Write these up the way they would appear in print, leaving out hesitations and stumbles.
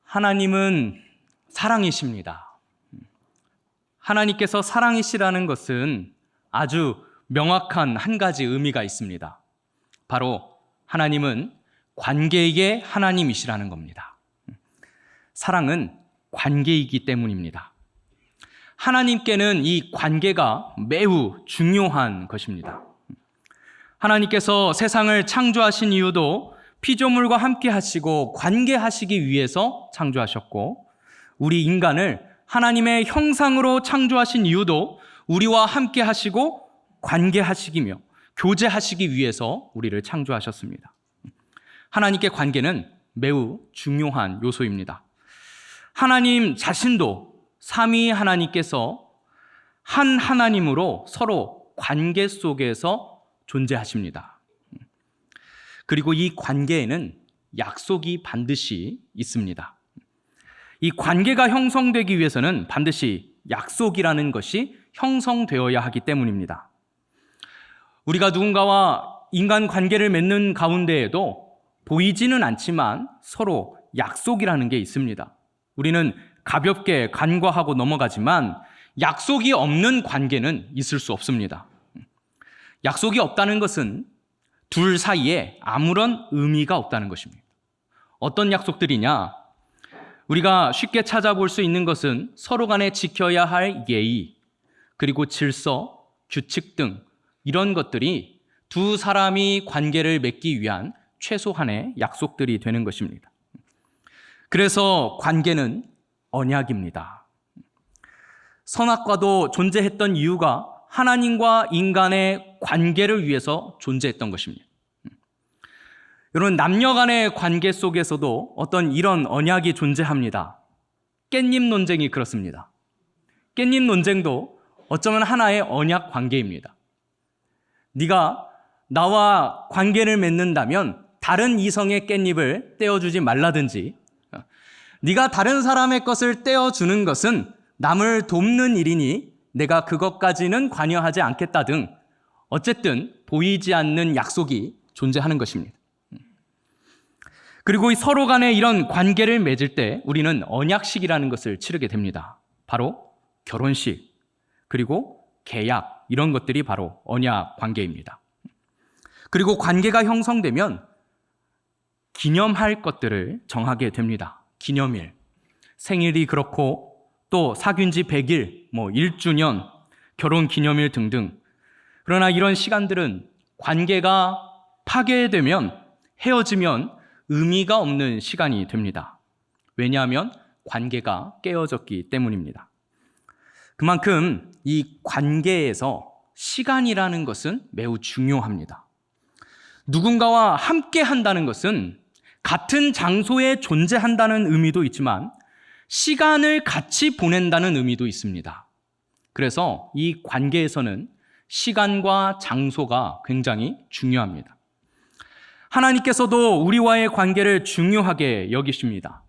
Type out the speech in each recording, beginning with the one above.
하나님은 사랑이십니다. 하나님께서 사랑이시라는 것은 아주 명확한 한 가지 의미가 있습니다. 바로 하나님은 관계의 하나님이시라는 겁니다. 사랑은 관계이기 때문입니다. 하나님께는 이 관계가 매우 중요한 것입니다. 하나님께서 세상을 창조하신 이유도 피조물과 함께 하시고 관계하시기 위해서 창조하셨고, 우리 인간을 하나님의 형상으로 창조하신 이유도 우리와 함께 하시고 관계하시기며 교제하시기 위해서 우리를 창조하셨습니다. 하나님께 관계는 매우 중요한 요소입니다. 하나님 자신도 삼위 하나님께서 한 하나님으로 서로 관계 속에서 존재하십니다. 그리고 이 관계에는 약속이 반드시 있습니다. 이 관계가 형성되기 위해서는 반드시 약속이라는 것이 형성되어야 하기 때문입니다. 우리가 누군가와 인간 관계를 맺는 가운데에도 보이지는 않지만 서로 약속이라는 게 있습니다. 우리는 가볍게 간과하고 넘어가지만 약속이 없는 관계는 있을 수 없습니다. 약속이 없다는 것은 둘 사이에 아무런 의미가 없다는 것입니다. 어떤 약속들이냐? 우리가 쉽게 찾아볼 수 있는 것은 서로 간에 지켜야 할 예의, 그리고 질서, 규칙 등 이런 것들이 두 사람이 관계를 맺기 위한 최소한의 약속들이 되는 것입니다. 그래서 관계는 언약입니다. 선악과도 존재했던 이유가 하나님과 인간의 관계를 위해서 존재했던 것입니다. 여러분, 남녀 간의 관계 속에서도 어떤 이런 언약이 존재합니다. 깻잎 논쟁이 그렇습니다. 깻잎 논쟁도 어쩌면 하나의 언약 관계입니다. 네가 나와 관계를 맺는다면 다른 이성의 깻잎을 떼어주지 말라든지, 네가 다른 사람의 것을 떼어주는 것은 남을 돕는 일이니 내가 그것까지는 관여하지 않겠다 등 어쨌든 보이지 않는 약속이 존재하는 것입니다. 그리고 서로 간에 이런 관계를 맺을 때 우리는 언약식이라는 것을 치르게 됩니다. 바로 결혼식, 그리고 계약, 이런 것들이 바로 언약 관계입니다. 그리고 관계가 형성되면 기념할 것들을 정하게 됩니다. 기념일, 생일이 그렇고 또 사귄 지 100일, 1주년, 결혼 기념일 등등. 그러나 이런 시간들은 관계가 파괴되면, 헤어지면 의미가 없는 시간이 됩니다. 왜냐하면 관계가 깨어졌기 때문입니다. 그만큼 이 관계에서 시간이라는 것은 매우 중요합니다. 누군가와 함께 한다는 것은 같은 장소에 존재한다는 의미도 있지만 시간을 같이 보낸다는 의미도 있습니다. 그래서 이 관계에서는 시간과 장소가 굉장히 중요합니다. 하나님께서도 우리와의 관계를 중요하게 여기십니다.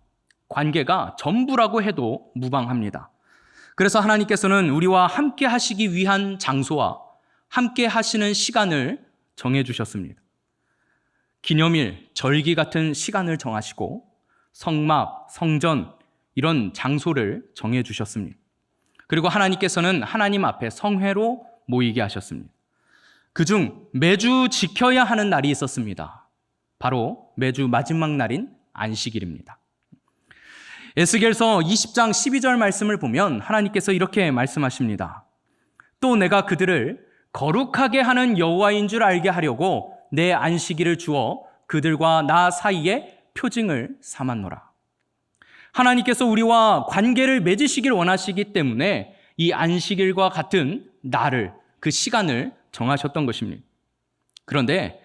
관계가 전부라고 해도 무방합니다. 그래서 하나님께서는 우리와 함께 하시기 위한 장소와 함께 하시는 시간을 정해주셨습니다. 기념일, 절기 같은 시간을 정하시고 성막, 성전 이런 장소를 정해주셨습니다. 그리고 하나님께서는 하나님 앞에 성회로 모이게 하셨습니다. 그중 매주 지켜야 하는 날이 있었습니다. 바로 매주 마지막 날인 안식일입니다. 에스겔서 20장 12절 말씀을 보면 하나님께서 이렇게 말씀하십니다. 또 내가 그들을 거룩하게 하는 여호와인 줄 알게 하려고 내 안식일을 주어 그들과 나 사이에 표징을 삼았노라. 하나님께서 우리와 관계를 맺으시길 원하시기 때문에 이 안식일과 같은 날을, 그 시간을 정하셨던 것입니다. 그런데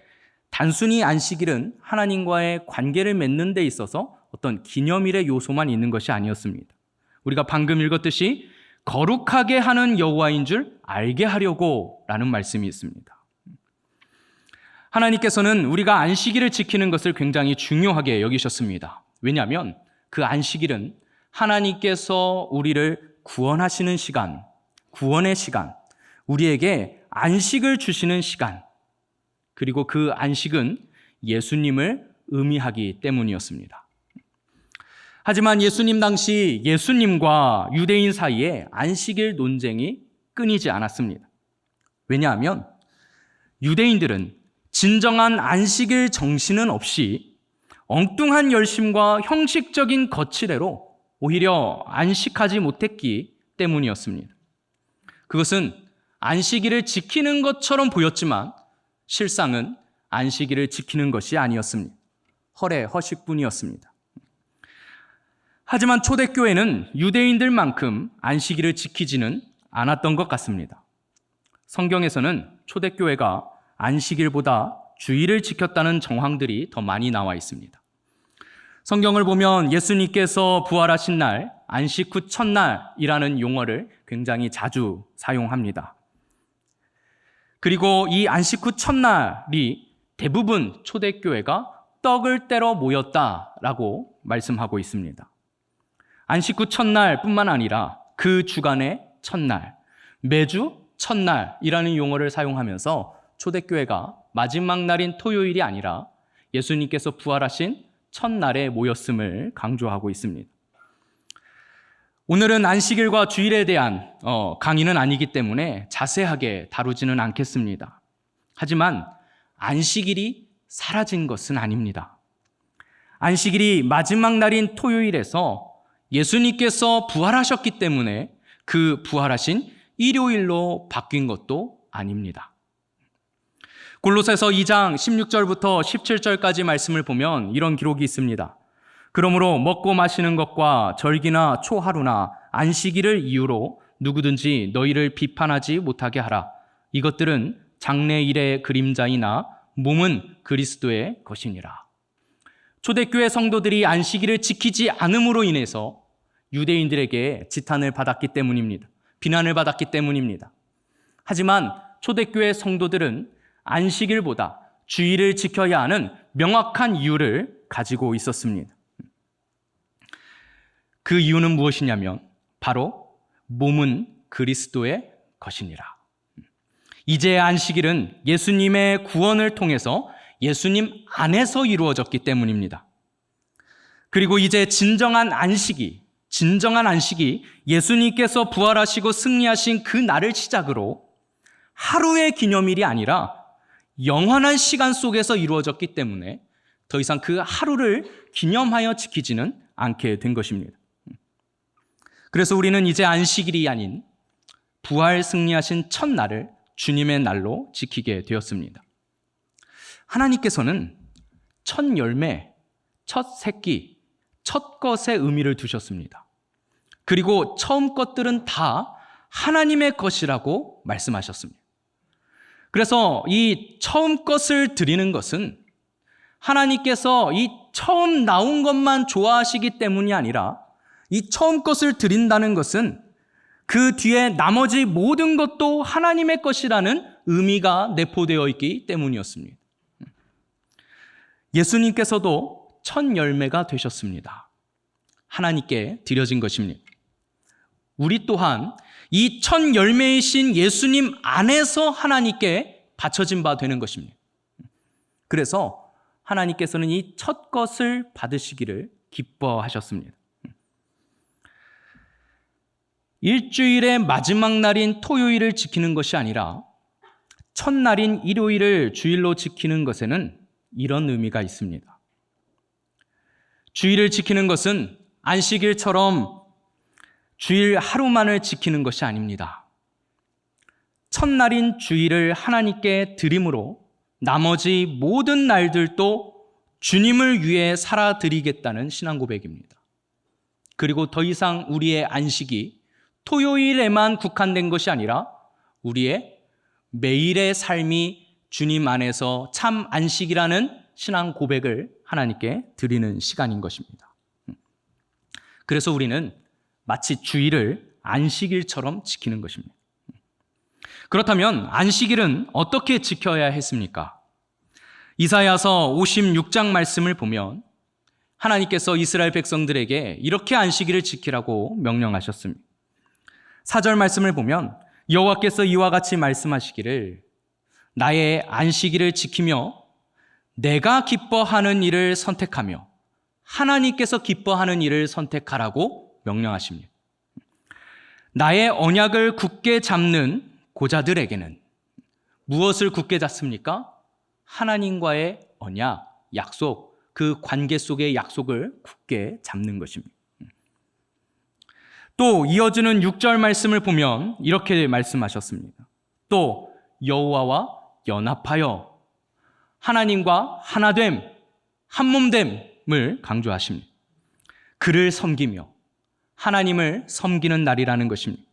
단순히 안식일은 하나님과의 관계를 맺는 데 있어서 어떤 기념일의 요소만 있는 것이 아니었습니다. 우리가 방금 읽었듯이 거룩하게 하는 여호와인 줄 알게 하려고 라는 말씀이 있습니다. 하나님께서는 우리가 안식일을 지키는 것을 굉장히 중요하게 여기셨습니다. 왜냐하면 그 안식일은 하나님께서 우리를 구원하시는 시간, 구원의 시간, 우리에게 안식을 주시는 시간, 그리고 그 안식은 예수님을 의미하기 때문이었습니다. 하지만 예수님 당시 예수님과 유대인 사이에 안식일 논쟁이 끊이지 않았습니다. 왜냐하면 유대인들은 진정한 안식일 정신은 없이 엉뚱한 열심과 형식적인 거칠애로 오히려 안식하지 못했기 때문이었습니다. 그것은 안식일을 지키는 것처럼 보였지만 실상은 안식일을 지키는 것이 아니었습니다. 헐의 허식뿐이었습니다. 하지만 초대교회는 유대인들만큼 안식일을 지키지는 않았던 것 같습니다. 성경에서는 초대교회가 안식일보다 주일을 지켰다는 정황들이 더 많이 나와 있습니다. 성경을 보면 예수님께서 부활하신 날, 안식 후 첫날이라는 용어를 굉장히 자주 사용합니다. 그리고 이 안식 후 첫날이 대부분 초대교회가 떡을 떼러 모였다라고 말씀하고 있습니다. 안식 후 첫날뿐만 아니라 그 주간의 첫날, 매주 첫날이라는 용어를 사용하면서 초대교회가 마지막 날인 토요일이 아니라 예수님께서 부활하신 첫날에 모였음을 강조하고 있습니다. 오늘은 안식일과 주일에 대한 강의는 아니기 때문에 자세하게 다루지는 않겠습니다. 하지만 안식일이 사라진 것은 아닙니다. 안식일이 마지막 날인 토요일에서 예수님께서 부활하셨기 때문에 그 부활하신 일요일로 바뀐 것도 아닙니다. 골로새서 2장 16절부터 17절까지 말씀을 보면 이런 기록이 있습니다. 그러므로 먹고 마시는 것과 절기나 초하루나 안식일을 이유로 누구든지 너희를 비판하지 못하게 하라. 이것들은 장래일의 그림자이나 몸은 그리스도의 것이니라. 초대교회 성도들이 안식일을 지키지 않음으로 인해서 유대인들에게 지탄을 받았기 때문입니다. 비난을 받았기 때문입니다. 하지만 초대교회 성도들은 안식일보다 주일을 지켜야 하는 명확한 이유를 가지고 있었습니다. 그 이유는 무엇이냐면 바로 몸은 그리스도의 것이니라. 이제 안식일은 예수님의 구원을 통해서 예수님 안에서 이루어졌기 때문입니다. 그리고 이제 진정한 안식이 예수님께서 부활하시고 승리하신 그 날을 시작으로 하루의 기념일이 아니라 영원한 시간 속에서 이루어졌기 때문에 더 이상 그 하루를 기념하여 지키지는 않게 된 것입니다. 그래서 우리는 이제 안식일이 아닌 부활 승리하신 첫날을 주님의 날로 지키게 되었습니다. 하나님께서는 첫 열매, 첫 새끼, 첫 것의 의미를 두셨습니다. 그리고 처음 것들은 다 하나님의 것이라고 말씀하셨습니다. 그래서 이 처음 것을 드리는 것은 하나님께서 이 처음 나온 것만 좋아하시기 때문이 아니라 이 처음 것을 드린다는 것은 그 뒤에 나머지 모든 것도 하나님의 것이라는 의미가 내포되어 있기 때문이었습니다. 예수님께서도 첫 열매가 되셨습니다. 하나님께 드려진 것입니다. 우리 또한 이 첫 열매이신 예수님 안에서 하나님께 바쳐진 바 되는 것입니다. 그래서 하나님께서는 이 첫 것을 받으시기를 기뻐하셨습니다. 일주일의 마지막 날인 토요일을 지키는 것이 아니라 첫날인 일요일을 주일로 지키는 것에는 이런 의미가 있습니다. 주일을 지키는 것은 안식일처럼 주일 하루만을 지키는 것이 아닙니다. 첫날인 주일을 하나님께 드림으로 나머지 모든 날들도 주님을 위해 살아드리겠다는 신앙 고백입니다. 그리고 더 이상 우리의 안식이 토요일에만 국한된 것이 아니라 우리의 매일의 삶이 주님 안에서 참 안식이라는 신앙 고백을 하나님께 드리는 시간인 것입니다. 그래서 우리는 마치 주일을 안식일처럼 지키는 것입니다. 그렇다면 안식일은 어떻게 지켜야 했습니까? 이사야서 56장 말씀을 보면 하나님께서 이스라엘 백성들에게 이렇게 안식일을 지키라고 명령하셨습니다. 4절 말씀을 보면 여호와께서 이와 같이 말씀하시기를 나의 안식일을 지키며 내가 기뻐하는 일을 선택하며 하나님께서 기뻐하는 일을 선택하라고 명령하십니다. 나의 언약을 굳게 잡는 고자들에게는 무엇을 굳게 잡습니까? 하나님과의 언약, 약속, 그 관계 속의 약속을 굳게 잡는 것입니다. 또 이어지는 6절 말씀을 보면 이렇게 말씀하셨습니다. 또 여호와와 연합하여 하나님과 하나됨, 한몸됨을 강조하십니다. 그를 섬기며 하나님을 섬기는 날이라는 것입니다.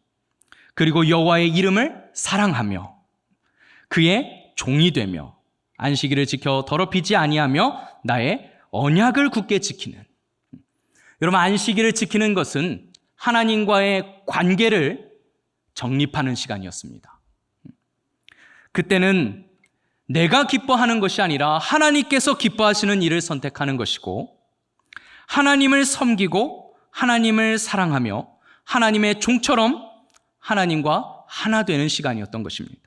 그리고 여호와의 이름을 사랑하며 그의 종이 되며 안식일을 지켜 더럽히지 아니하며 나의 언약을 굳게 지키는. 여러분, 안식일을 지키는 것은 하나님과의 관계를 정립하는 시간이었습니다. 그때는 내가 기뻐하는 것이 아니라 하나님께서 기뻐하시는 일을 선택하는 것이고, 하나님을 섬기고 하나님을 사랑하며 하나님의 종처럼 하나님과 하나 되는 시간이었던 것입니다.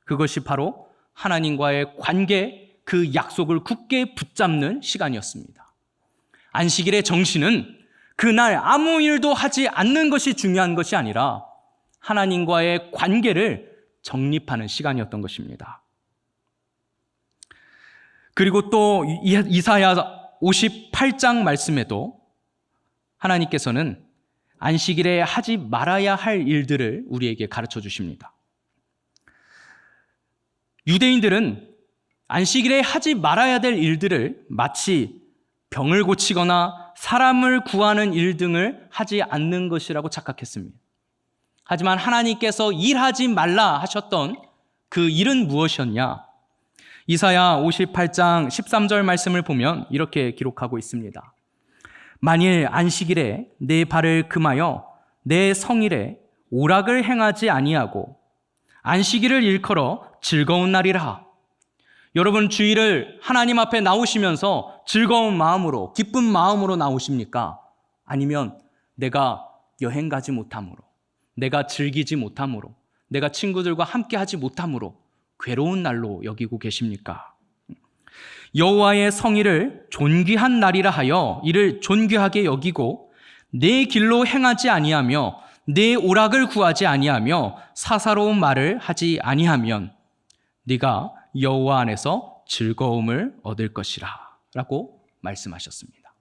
그것이 바로 하나님과의 관계, 그 약속을 굳게 붙잡는 시간이었습니다. 안식일의 정신은 그날 아무 일도 하지 않는 것이 중요한 것이 아니라 하나님과의 관계를 정립하는 시간이었던 것입니다. 그리고 또 이사야 58장 말씀에도 하나님께서는 안식일에 하지 말아야 할 일들을 우리에게 가르쳐 주십니다. 유대인들은 안식일에 하지 말아야 될 일들을 마치 병을 고치거나 사람을 구하는 일 등을 하지 않는 것이라고 착각했습니다. 하지만 하나님께서 일하지 말라 하셨던 그 일은 무엇이었냐? 이사야 58장 13절 말씀을 보면 이렇게 기록하고 있습니다. 만일 안식일에 내 발을 금하여 내 성일에 오락을 행하지 아니하고 안식일을 일컬어 즐거운 날이라. 여러분, 주일을 하나님 앞에 나오시면서 즐거운 마음으로, 기쁜 마음으로 나오십니까? 아니면 내가 여행 가지 못함으로, 내가 즐기지 못함으로, 내가 친구들과 함께 하지 못함으로 괴로운 날로 여기고 계십니까? 여호와의 성일을 존귀한 날이라 하여 이를 존귀하게 여기고 내 길로 행하지 아니하며 내 오락을 구하지 아니하며 사사로운 말을 하지 아니하면 네가 여호와 안에서 즐거움을 얻을 것이라 라고 말씀하셨습니다.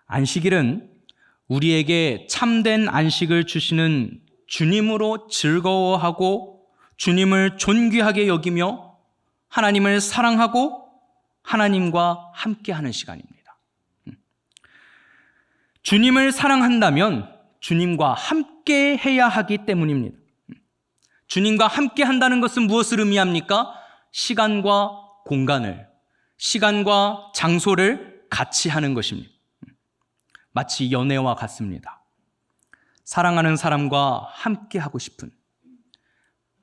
안식일은 우리에게 참된 안식을 주시는 주님으로 즐거워하고 주님을 존귀하게 여기며 하나님을 사랑하고 하나님과 함께하는 시간입니다. 주님을 사랑한다면 주님과 함께 해야 하기 때문입니다. 주님과 함께 한다는 것은 무엇을 의미합니까? 시간과 공간을, 시간과 장소를 같이 하는 것입니다. 마치 연애와 같습니다. 사랑하는 사람과 함께 하고 싶은,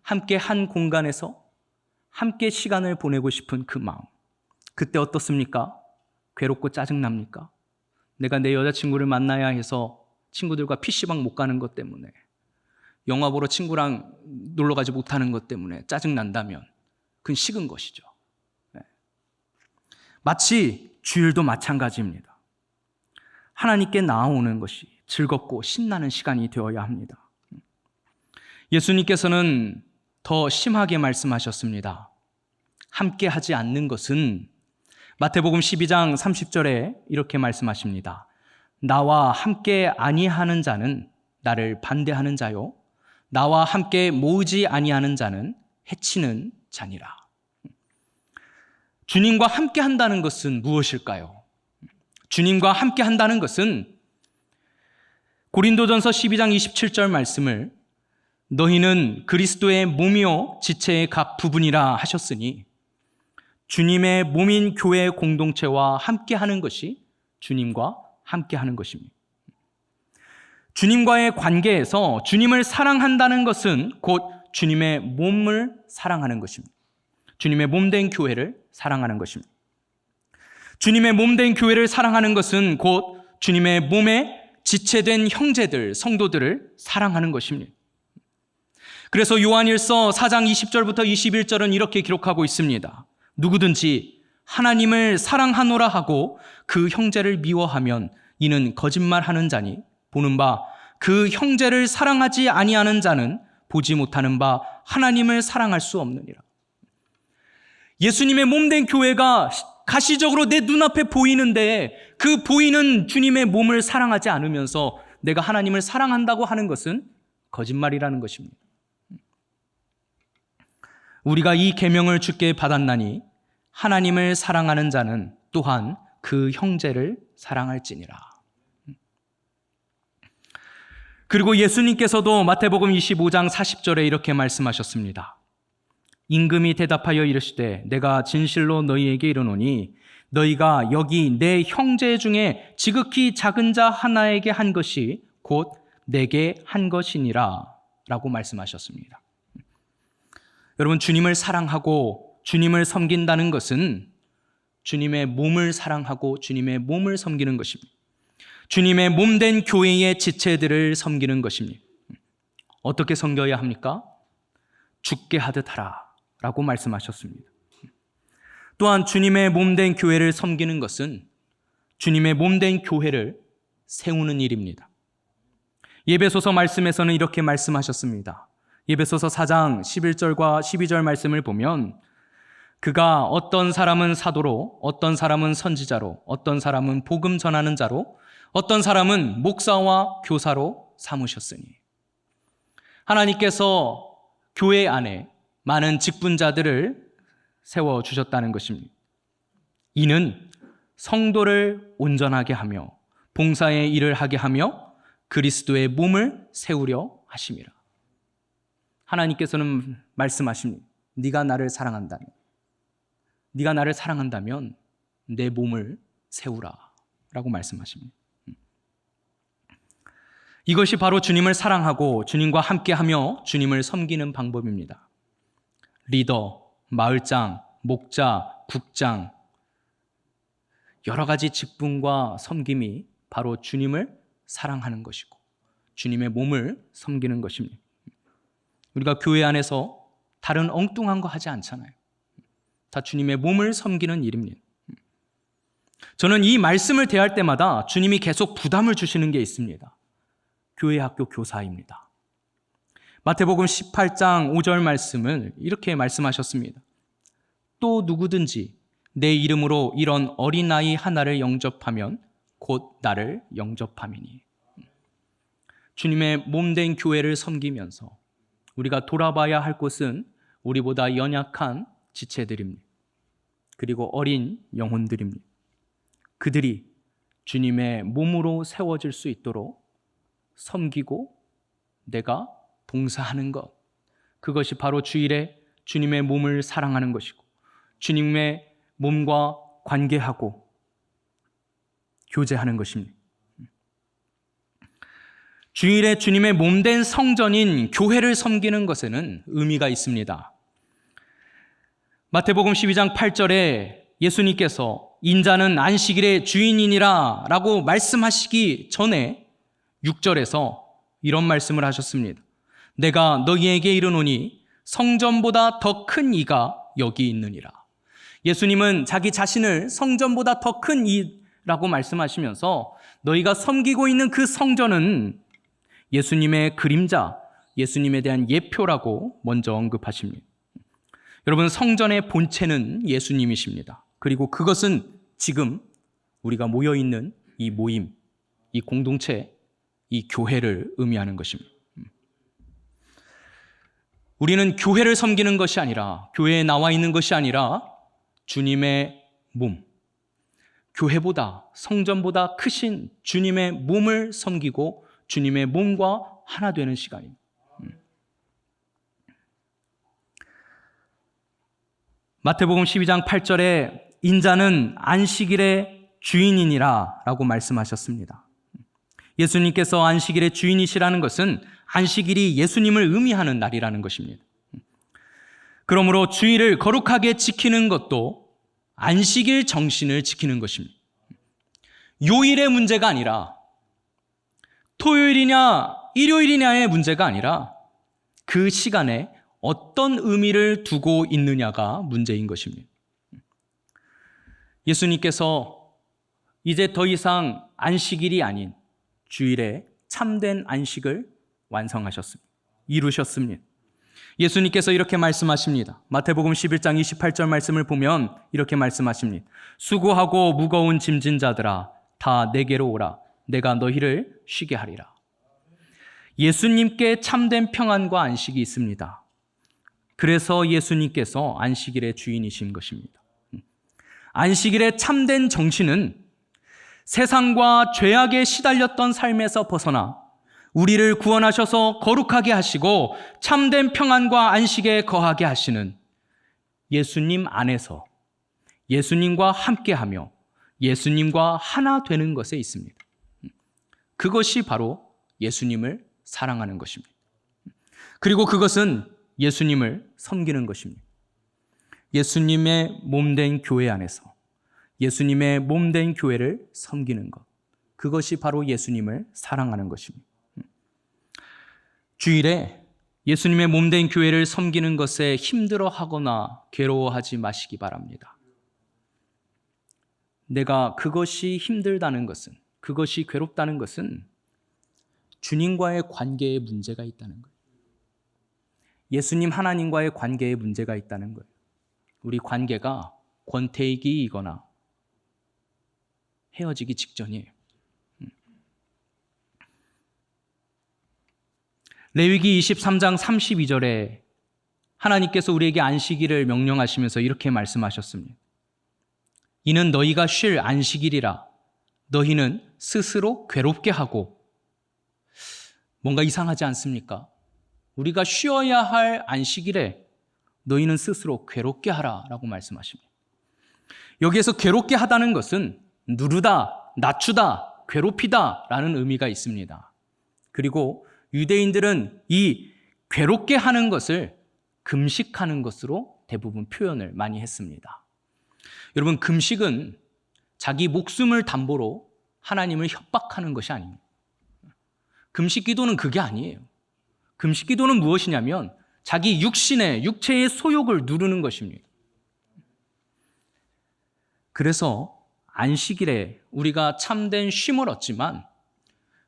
함께 한 공간에서 함께 시간을 보내고 싶은 그 마음. 그때 어떻습니까? 괴롭고 짜증납니까? 내가 내 여자친구를 만나야 해서 친구들과 PC방 못 가는 것 때문에, 영화 보러 친구랑 놀러 가지 못하는 것 때문에 짜증난다면 그건 식은 것이죠. 마치 주일도 마찬가지입니다. 하나님께 나아오는 것이 즐겁고 신나는 시간이 되어야 합니다. 예수님께서는 더 심하게 말씀하셨습니다. 함께 하지 않는 것은 마태복음 12장 30절에 이렇게 말씀하십니다. 나와 함께 아니하는 자는 나를 반대하는 자요, 나와 함께 모으지 아니하는 자는 해치는 자니라. 주님과 함께 한다는 것은 무엇일까요? 주님과 함께 한다는 것은 고린도전서 12장 27절 말씀을 너희는 그리스도의 몸이요 지체의 각 부분이라 하셨으니 주님의 몸인 교회 공동체와 함께 하는 것이 주님과 함께 하는 것입니다. 주님과의 관계에서 주님을 사랑한다는 것은 곧 주님의 몸을 사랑하는 것입니다. 주님의 몸된 교회를 사랑하는 것입니다. 주님의 몸된 교회를 사랑하는 것은 곧 주님의 몸에 지체된 형제들, 성도들을 사랑하는 것입니다. 그래서 요한일서 4장 20절부터 21절은 이렇게 기록하고 있습니다. 누구든지 하나님을 사랑하노라 하고 그 형제를 미워하면 이는 거짓말하는 자니 보는 바 그 형제를 사랑하지 아니하는 자는 보지 못하는 바 하나님을 사랑할 수 없느니라. 예수님의 몸된 교회가 가시적으로 내 눈앞에 보이는데 그 보이는 주님의 몸을 사랑하지 않으면서 내가 하나님을 사랑한다고 하는 것은 거짓말이라는 것입니다. 우리가 이 계명을 주께 받았나니 하나님을 사랑하는 자는 또한 그 형제를 사랑할지니라. 그리고 예수님께서도 마태복음 25장 40절에 이렇게 말씀하셨습니다. 임금이 대답하여 이르시되 내가 진실로 너희에게 이르노니 너희가 여기 내 형제 중에 지극히 작은 자 하나에게 한 것이 곧 내게 한 것이니라 라고 말씀하셨습니다. 여러분, 주님을 사랑하고 주님을 섬긴다는 것은 주님의 몸을 사랑하고 주님의 몸을 섬기는 것입니다. 주님의 몸된 교회의 지체들을 섬기는 것입니다. 어떻게 섬겨야 합니까? 죽게 하듯 하라 라고 말씀하셨습니다. 또한 주님의 몸된 교회를 섬기는 것은 주님의 몸된 교회를 세우는 일입니다. 예배소서 말씀에서는 이렇게 말씀하셨습니다. 예배소서 4장 11절과 12절 말씀을 보면 그가 어떤 사람은 사도로, 어떤 사람은 선지자로, 어떤 사람은 복음 전하는 자로, 어떤 사람은 목사와 교사로 삼으셨으니 하나님께서 교회 안에 많은 직분자들을 세워주셨다는 것입니다. 이는 성도를 온전하게 하며 봉사의 일을 하게 하며 그리스도의 몸을 세우려 하심이라. 하나님께서는 말씀하십니다. 네가 나를 사랑한다면 내 몸을 세우라 라고 말씀하십니다. 이것이 바로 주님을 사랑하고 주님과 함께하며 주님을 섬기는 방법입니다. 리더, 마을장, 목자, 국장, 여러 가지 직분과 섬김이 바로 주님을 사랑하는 것이고 주님의 몸을 섬기는 것입니다. 우리가 교회 안에서 다른 엉뚱한 거 하지 않잖아요. 다 주님의 몸을 섬기는 일입니다. 저는 이 말씀을 대할 때마다 주님이 계속 부담을 주시는 게 있습니다. 교회 학교 교사입니다. 마태복음 18장 5절 말씀을 이렇게 말씀하셨습니다. 또 누구든지 내 이름으로 이런 어린아이 하나를 영접하면 곧 나를 영접함이니. 주님의 몸된 교회를 섬기면서 우리가 돌아봐야 할 곳은 우리보다 연약한 지체들입니다. 그리고 어린 영혼들입니다. 그들이 주님의 몸으로 세워질 수 있도록 섬기고 내가 봉사하는 것, 그것이 바로 주일에 주님의 몸을 사랑하는 것이고 주님의 몸과 관계하고 교제하는 것입니다. 주일에 주님의 몸된 성전인 교회를 섬기는 것에는 의미가 있습니다. 마태복음 12장 8절에 예수님께서 인자는 안식일의 주인이니라 라고 말씀하시기 전에 6절에서 이런 말씀을 하셨습니다. 내가 너희에게 이르노니 성전보다 더 큰 이가 여기 있느니라. 예수님은 자기 자신을 성전보다 더 큰 이라고 말씀하시면서 너희가 섬기고 있는 그 성전은 예수님의 그림자, 예수님에 대한 예표라고 먼저 언급하십니다. 여러분, 성전의 본체는 예수님이십니다. 그리고 그것은 지금 우리가 모여있는 이 모임, 이 공동체, 이 교회를 의미하는 것입니다. 우리는 교회를 섬기는 것이 아니라, 교회에 나와 있는 것이 아니라 주님의 몸, 교회보다, 성전보다 크신 주님의 몸을 섬기고 주님의 몸과 하나 되는 시간입니다. 마태복음 12장 8절에 인자는 안식일의 주인이니라 라고 말씀하셨습니다. 예수님께서 안식일의 주인이시라는 것은 안식일이 예수님을 의미하는 날이라는 것입니다. 그러므로 주일을 거룩하게 지키는 것도 안식일 정신을 지키는 것입니다. 요일의 문제가 아니라 토요일이냐 일요일이냐의 문제가 아니라 그 시간에 어떤 의미를 두고 있느냐가 문제인 것입니다. 예수님께서 이제 더 이상 안식일이 아닌 주일에 참된 안식을 완성하셨습니다. 이루셨습니다. 예수님께서 이렇게 말씀하십니다. 마태복음 11장 28절 말씀을 보면 이렇게 말씀하십니다. 수고하고 무거운 짐진 자들아 다 내게로 오라. 내가 너희를 쉬게 하리라. 예수님께 참된 평안과 안식이 있습니다. 그래서 예수님께서 안식일의 주인이신 것입니다. 안식일의 참된 정신은 세상과 죄악에 시달렸던 삶에서 벗어나 우리를 구원하셔서 거룩하게 하시고 참된 평안과 안식에 거하게 하시는 예수님 안에서 예수님과 함께하며 예수님과 하나 되는 것에 있습니다. 그것이 바로 예수님을 사랑하는 것입니다. 그리고 그것은 예수님을 섬기는 것입니다. 예수님의 몸된 교회 안에서 예수님의 몸된 교회를 섬기는 것, 그것이 바로 예수님을 사랑하는 것입니다. 주일에 예수님의 몸된 교회를 섬기는 것에 힘들어하거나 괴로워하지 마시기 바랍니다. 내가 그것이 힘들다는 것은, 그것이 괴롭다는 것은 주님과의 관계에 문제가 있다는 거예요. 예수님 하나님과의 관계에 문제가 있다는 거예요. 우리 관계가 권태기이거나 헤어지기 직전이에요. 레위기 23장 32절에 하나님께서 우리에게 안식일을 명령하시면서 이렇게 말씀하셨습니다. 이는 너희가 쉴 안식일이라. 너희는 스스로 괴롭게 하고. 뭔가 이상하지 않습니까? 우리가 쉬어야 할 안식일에 너희는 스스로 괴롭게 하라 라고 말씀하십니다. 여기에서 괴롭게 하다는 것은 누르다, 낮추다, 괴롭히다 라는 의미가 있습니다. 그리고 유대인들은 이 괴롭게 하는 것을 금식하는 것으로 대부분 표현을 많이 했습니다. 여러분, 금식은 자기 목숨을 담보로 하나님을 협박하는 것이 아닙니다. 금식 기도는 그게 아니에요. 금식 기도는 무엇이냐면 자기 육체의 소욕을 누르는 것입니다. 그래서 안식일에 우리가 참된 쉼을 얻지만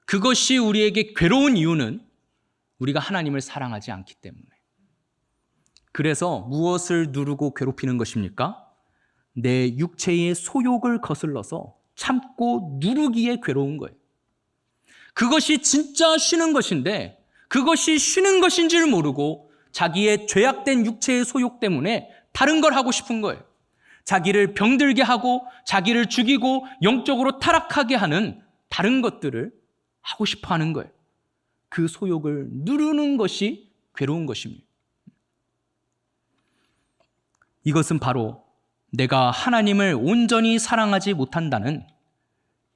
그것이 우리에게 괴로운 이유는 우리가 하나님을 사랑하지 않기 때문에. 그래서 무엇을 누르고 괴롭히는 것입니까? 내 육체의 소욕을 거슬러서 참고 누르기에 괴로운 거예요. 그것이 진짜 쉬는 것인데 그것이 쉬는 것인 줄 모르고 자기의 죄악된 육체의 소욕 때문에 다른 걸 하고 싶은 거예요. 자기를 병들게 하고 자기를 죽이고 영적으로 타락하게 하는 다른 것들을 하고 싶어 하는 거예요. 그 소욕을 누르는 것이 괴로운 것입니다. 이것은 바로 내가 하나님을 온전히 사랑하지 못한다는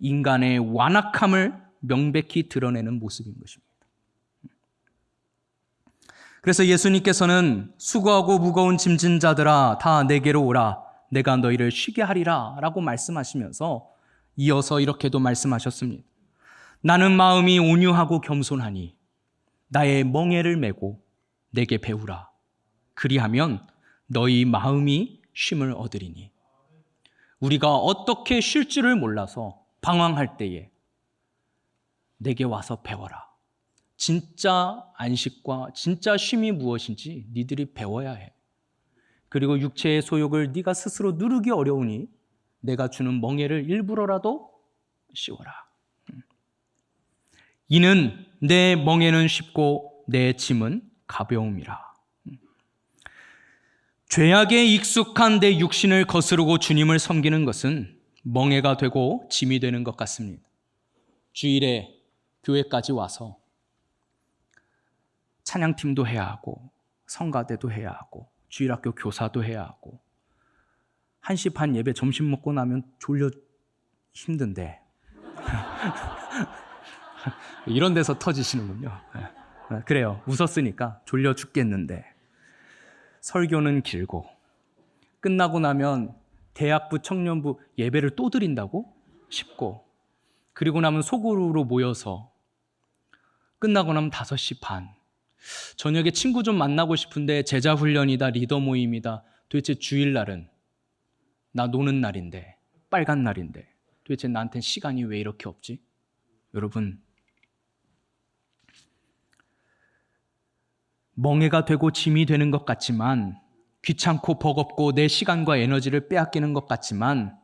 인간의 완악함을 명백히 드러내는 모습인 것입니다. 그래서 예수님께서는 수고하고 무거운 짐진 자들아 다 내게로 오라. 내가 너희를 쉬게 하리라 라고 말씀하시면서 이어서 이렇게도 말씀하셨습니다. 나는 마음이 온유하고 겸손하니 나의 멍에를 메고 내게 배우라. 그리하면 너희 마음이 쉼을 얻으리니. 우리가 어떻게 쉴 줄을 몰라서 방황할 때에 내게 와서 배워라. 진짜 안식과 진짜 쉼이 무엇인지 니들이 배워야 해. 그리고 육체의 소욕을 네가 스스로 누르기 어려우니 내가 주는 멍에를 일부러라도 씌워라. 이는 내 멍에는 쉽고 내 짐은 가벼움이라. 죄악에 익숙한 내 육신을 거스르고 주님을 섬기는 것은 멍에가 되고 짐이 되는 것 같습니다. 주일에 교회까지 와서 찬양팀도 해야 하고 성가대도 해야 하고 주일학교 교사도 해야 하고 1시 반 예배 점심 먹고 나면 졸려 힘든데 이런 데서 터지시는군요. 그래요. 웃었으니까 졸려 죽겠는데 설교는 길고 끝나고 나면 대학부 청년부 예배를 또 드린다고? 싶고 그리고 나면 소그룹으로 모여서 끝나고 나면 5시 반 저녁에 친구 좀 만나고 싶은데 제자 훈련이다 리더 모임이다 도대체 주일날은 나 노는 날인데 빨간 날인데 도대체 나한테는 시간이 왜 이렇게 없지? 여러분, 멍해가 되고 짐이 되는 것 같지만, 귀찮고 버겁고 내 시간과 에너지를 빼앗기는 것 같지만,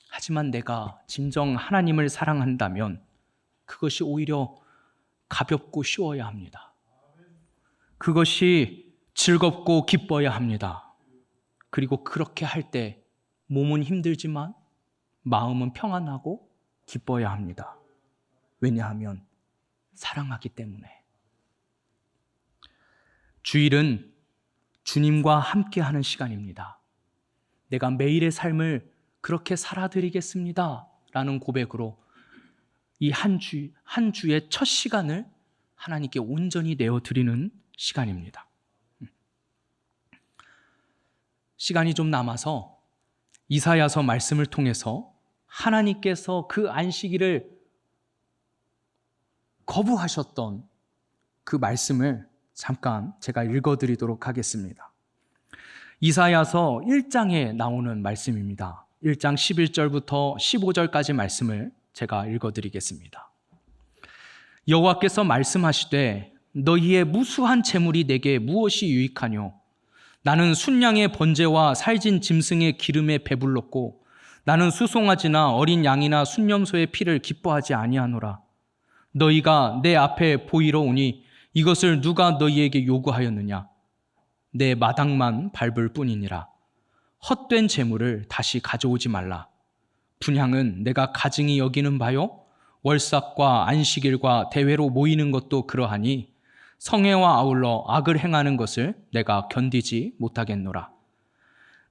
하지만 내가 진정 하나님을 사랑한다면 그것이 오히려 가볍고 쉬워야 합니다. 그것이 즐겁고 기뻐야 합니다. 그리고 그렇게 할 때 몸은 힘들지만 마음은 평안하고 기뻐야 합니다. 왜냐하면 사랑하기 때문에. 주일은 주님과 함께하는 시간입니다. 내가 매일의 삶을 그렇게 살아드리겠습니다 라는 고백으로 이 한 주의 첫 시간을 하나님께 온전히 내어드리는 시간입니다. 시간이 좀 남아서 이사야서 말씀을 통해서 하나님께서 그 안식일을 거부하셨던 그 말씀을 잠깐 제가 읽어드리도록 하겠습니다. 이사야서 1장에 나오는 말씀입니다. 1장 11절부터 15절까지 말씀을 제가 읽어드리겠습니다. 여호와께서 말씀하시되 너희의 무수한 재물이 내게 무엇이 유익하뇨? 나는 순양의 번제와 살진 짐승의 기름에 배불렀고 나는 수송아지나 어린 양이나 순념소의 피를 기뻐하지 아니하노라. 너희가 내 앞에 보이러 오니 이것을 누가 너희에게 요구하였느냐? 내 마당만 밟을 뿐이니라. 헛된 재물을 다시 가져오지 말라. 분향은 내가 가증히 여기는 바요. 월삭과 안식일과 대회로 모이는 것도 그러하니 성회와 아울러 악을 행하는 것을 내가 견디지 못하겠노라.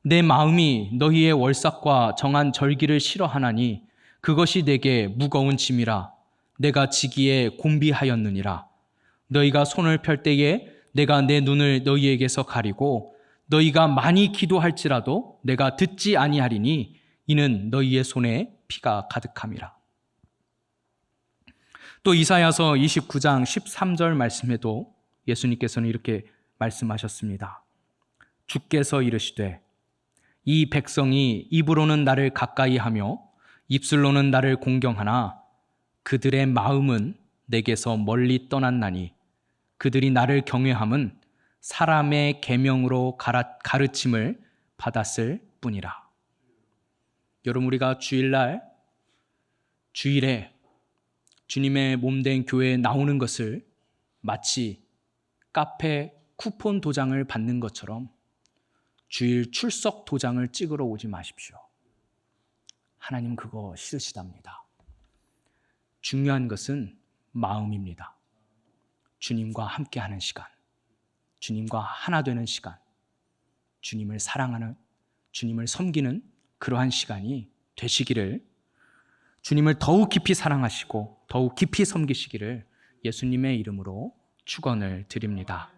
내 마음이 너희의 월삭과 정한 절기를 싫어하나니 그것이 내게 무거운 짐이라. 내가 지기에 곤비하였느니라. 너희가 손을 펼 때에 내가 내 눈을 너희에게서 가리고 너희가 많이 기도할지라도 내가 듣지 아니하리니 이는 너희의 손에 피가 가득함이라. 또 이사야서 29장 13절 말씀에도 예수님께서는 이렇게 말씀하셨습니다. 주께서 이르시되 이 백성이 입으로는 나를 가까이 하며 입술로는 나를 공경하나 그들의 마음은 내게서 멀리 떠났나니 그들이 나를 경외함은 사람의 계명으로 가르침을 받았을 뿐이라. 여러분, 우리가 주일에 주님의 몸된 교회에 나오는 것을 마치 카페 쿠폰 도장을 받는 것처럼 주일 출석 도장을 찍으러 오지 마십시오. 하나님 그거 싫으시답니다. 중요한 것은 마음입니다. 주님과 함께하는 시간, 주님과 하나 되는 시간, 주님을 사랑하는, 주님을 섬기는 그러한 시간이 되시기를, 주님을 더욱 깊이 사랑하시고 더욱 깊이 섬기시기를 예수님의 이름으로 축원을 드립니다.